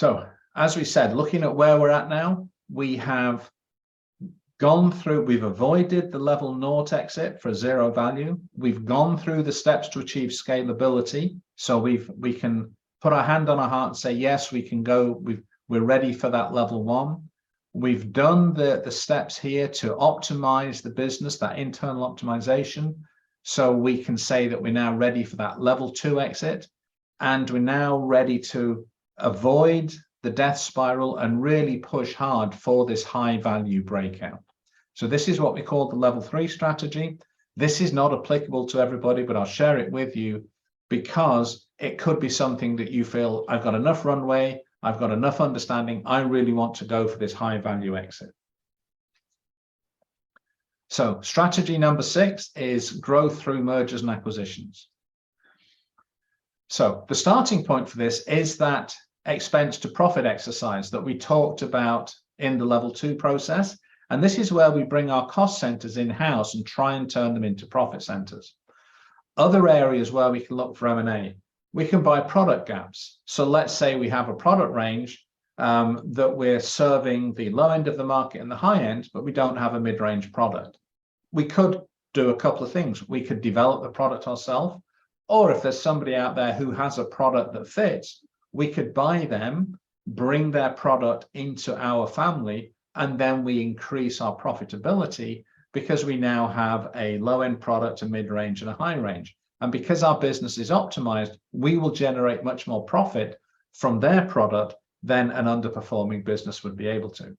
So as we said, looking at where we're at now, we have gone through, we've avoided the level naught exit for zero value. We've gone through the steps to achieve scalability. So we can put our hand on our heart and say, yes, we can go, we're ready for that level one. We've done the steps here to optimize the business, that internal optimization. So we can say that we're now ready for that level two exit. And we're now ready to avoid the death spiral and really push hard for this high value breakout. So this is what we call the level three strategy. This is not applicable to everybody, but I'll share it with you because it could be something that you feel, I've got enough runway, I've got enough understanding, I really want to go for this high value exit. So strategy number 6 is growth through mergers and acquisitions. So the starting point for this is that expense to profit exercise that we talked about in the level 2 process. And this is where we bring our cost centers in-house and try and turn them into profit centers. Other areas where we can look for M&A, we can buy product gaps. So let's say we have a product range that we're serving the low end of the market and the high end, but we don't have a mid-range product. We could do a couple of things. We could develop the product ourselves, or if there's somebody out there who has a product that fits, we could buy them, bring their product into our family, and then we increase our profitability because we now have a low-end product, a mid-range, and a high range. And because our business is optimized, we will generate much more profit from their product than an underperforming business would be able to.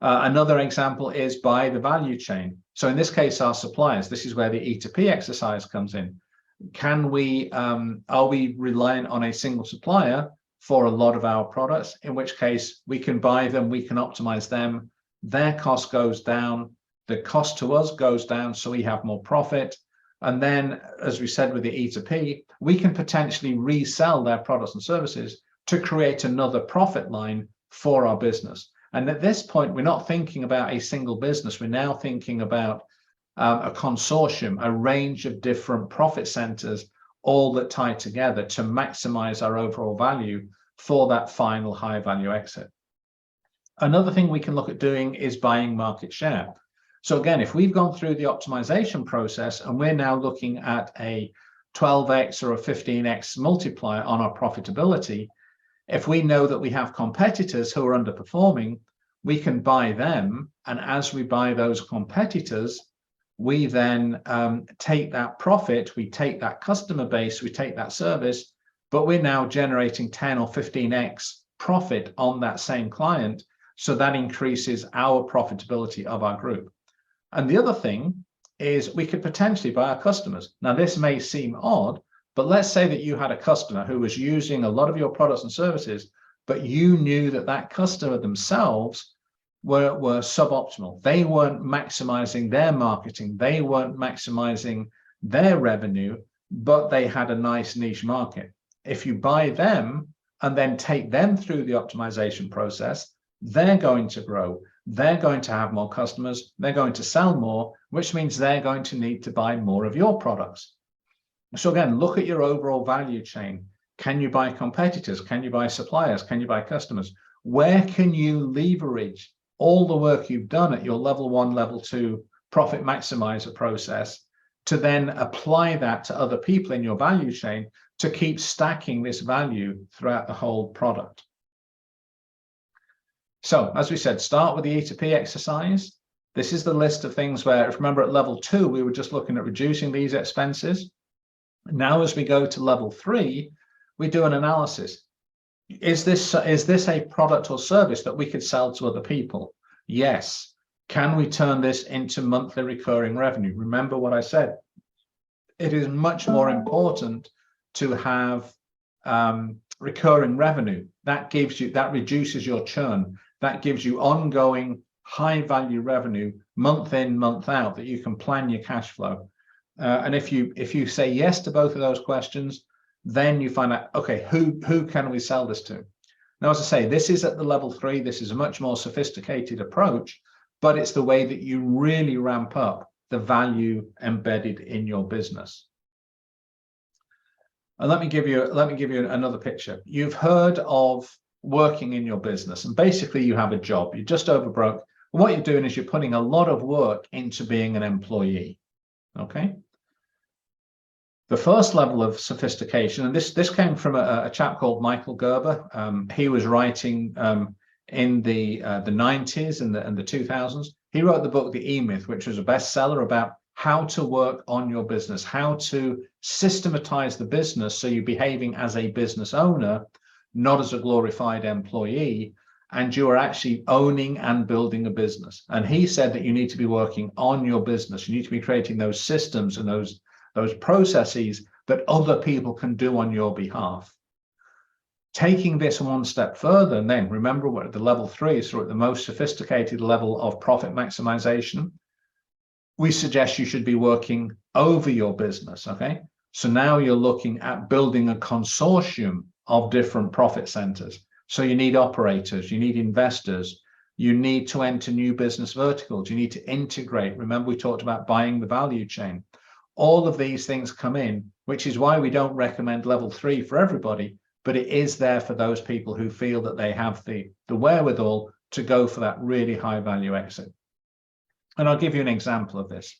Another example is by the value chain. So in this case, our suppliers, this is where the E2P exercise comes in. Can we, are we reliant on a single supplier for a lot of our products, in which case we can buy them, we can optimize them, their cost goes down, the cost to us goes down, so we have more profit. And then, as we said with the E2P, we can potentially resell their products and services to create another profit line for our business. And at this point, we're not thinking about a single business, we're now thinking about a consortium, a range of different profit centers, all that tie together to maximize our overall value for that final high value exit. Another thing we can look at doing is buying market share. So again, if we've gone through the optimization process and we're now looking at a 12x or a 15x multiplier on our profitability, if we know that we have competitors who are underperforming, we can buy them. And as we buy those competitors, we then take that profit, we take that customer base, we take that service, but we're now generating 10 or 15x profit on that same client. So that increases our profitability of our group. And the other thing is we could potentially buy our customers. Now, this may seem odd, but let's say that you had a customer who was using a lot of your products and services, but you knew that that customer themselves were suboptimal. They weren't maximizing their marketing. They weren't maximizing their revenue, but they had a nice niche market. If you buy them and then take them through the optimization process, they're going to grow. They're going to have more customers. They're going to sell more, which means they're going to need to buy more of your products. So again, look at your overall value chain. Can you buy competitors? Can you buy suppliers? Can you buy customers? Where can you leverage all the work you've done at your level 1, level 2 profit maximizer process to then apply that to other people in your value chain to keep stacking this value throughout the whole product? So as we said, start with the E2P exercise. This is the list of things where, if remember at level 2, we were just looking at reducing these expenses. Now, as we go to level 3, we do an analysis. Is this a product or service that we could sell to other people? Yes. Can we turn this into monthly recurring revenue? Remember what I said. It is much more important to have recurring revenue. That reduces your churn. That gives you ongoing high value revenue month in, month out, that you can plan your cash flow. And if you say yes to both of those questions, then you find out, okay, who can we sell this to? Now, as I say, this is at the level 3. This is a much more sophisticated approach, but it's the way that you really ramp up the value embedded in your business. And let me give you another picture. You've heard of working in your business, and basically you have a job. You're just over broke. And what you're doing is you're putting a lot of work into being an employee. Okay. The first level of sophistication, and this came from a chap called Michael Gerber. He was writing in the 90s and the 2000s. He wrote the book The E-Myth, which was a bestseller about how to work on your business, how to systematize the business so you're behaving as a business owner, not as a glorified employee, and you are actually owning and building a business. And he said that you need to be working on your business. You need to be creating those systems and those processes that other people can do on your behalf. Taking this one step further, and then remember what the level 3 is, so at the most sophisticated level of profit maximization, we suggest you should be working over your business. Okay, so now you're looking at building a consortium of different profit centers. So you need operators, you need investors, you need to enter new business verticals, you need to integrate. Remember, we talked about buying the value chain. All of these things come in, which is why we don't recommend level 3 for everybody, but it is there for those people who feel that they have the wherewithal to go for that really high value exit. And I'll give you an example of this.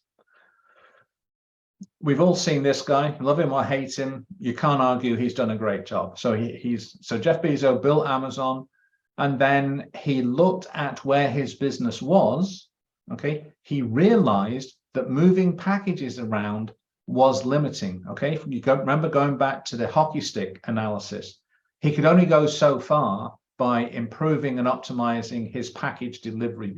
We've all seen this guy, love him or hate him. You can't argue he's done a great job. So so Jeff Bezos built Amazon, and then he looked at where his business was. Okay, he realized that moving packages around was limiting. Okay, you remember going back to the hockey stick analysis. He could only go so far by improving and optimizing his package delivery,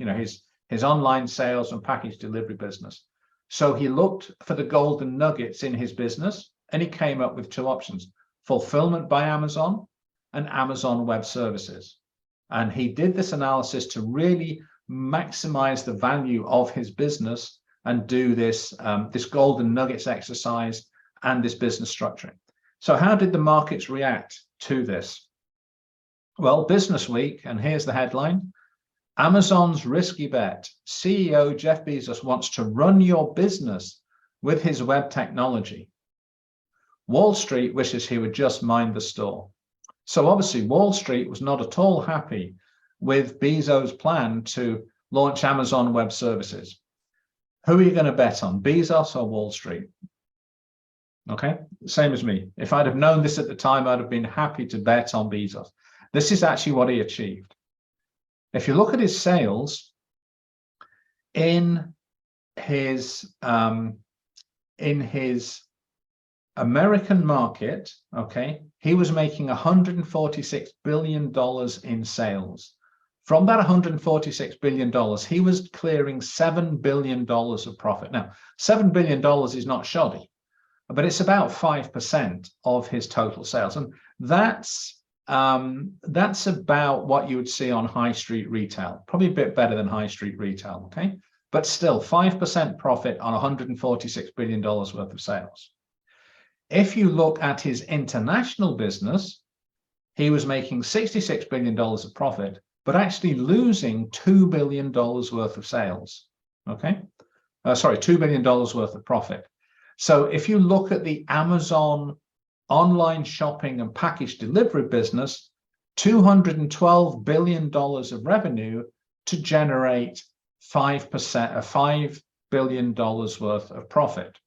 his online sales and package delivery business. So he looked for the golden nuggets in his business, and he came up with 2 options: fulfillment by Amazon and Amazon Web Services. And he did this analysis to really maximize the value of his business and do this golden nuggets exercise and this business structuring. So how did the markets react to this? Well, Business Week, and here's the headline: Amazon's risky bet. CEO Jeff Bezos wants to run your business with his web technology. Wall Street wishes he would just mind the store. So obviously Wall Street was not at all happy with Bezos' plan to launch Amazon Web Services. Who are you going to bet on, Bezos or Wall Street? Okay, same as me. If I'd have known this at the time, I'd have been happy to bet on Bezos. This is actually what he achieved. If you look at his sales in his American market, okay, he was making $146 billion in sales. From that $146 billion, he was clearing $7 billion of profit. Now, $7 billion is not shoddy, but it's about 5% of his total sales. And that's about what you would see on high street retail, probably a bit better than high street retail, okay? But still 5% profit on $146 billion worth of sales. If you look at his international business, he was making $66 billion of profit, but actually losing $2 billion worth of sales, okay? $2 billion worth of profit. So if you look at the Amazon online shopping and package delivery business, $212 billion of revenue to generate 5% billion worth of profit.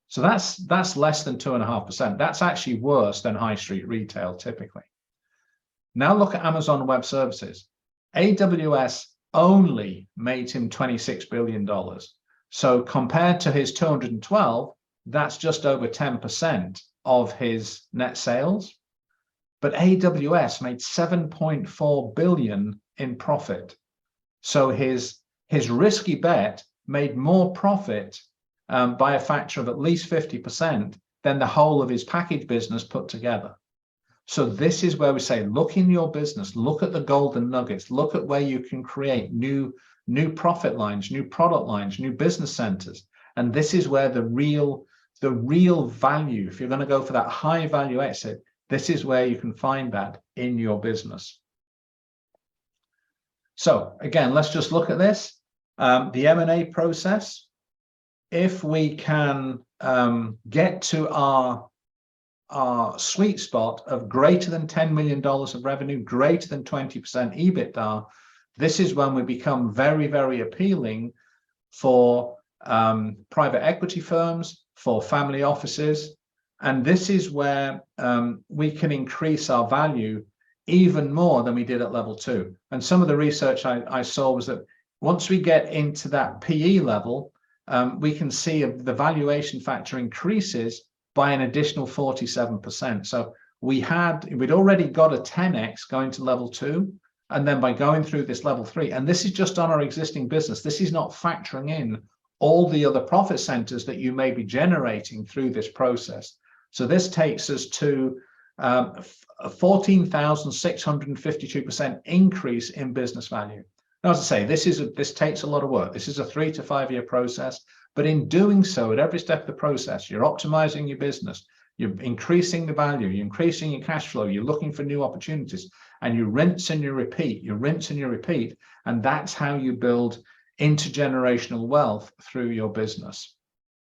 So that's less than 2.5%. That's actually worse than high street retail typically. Now look at Amazon Web Services. AWS only made him $26 billion. So compared to his 212, that's just over 10% of his net sales. But AWS made $7.4 billion in profit. So his risky bet made more profit by a factor of at least 50% than the whole of his package business put together. So this is where we say, look in your business, look at the golden nuggets, look at where you can create new profit lines, new product lines, new business centers. And this is where the real value, if you're going to go for that high value exit, this is where you can find that in your business. So again, let's just look at this. The M&A process, if we can get to our our sweet spot of greater than $10 million of revenue, greater than 20% EBITDA, this is when we become very, very appealing for private equity firms, for family offices. And this is where we can increase our value even more than we did at level 2. And some of the research I saw was that once we get into that PE level, we can see the valuation factor increases by an additional 47%. So we'd already got a 10x going to level 2, and then by going through this level 3, and this is just on our existing business, this is not factoring in all the other profit centers that you may be generating through this process. So this takes us to a 14,652% increase in business value. Now, as I say, this takes a lot of work. This is a 3 to 5 year process, but in doing so, at every step of the process, you're optimizing your business, you're increasing the value, you're increasing your cash flow, you're looking for new opportunities, and you rinse and you repeat, and that's how you build intergenerational wealth through your business.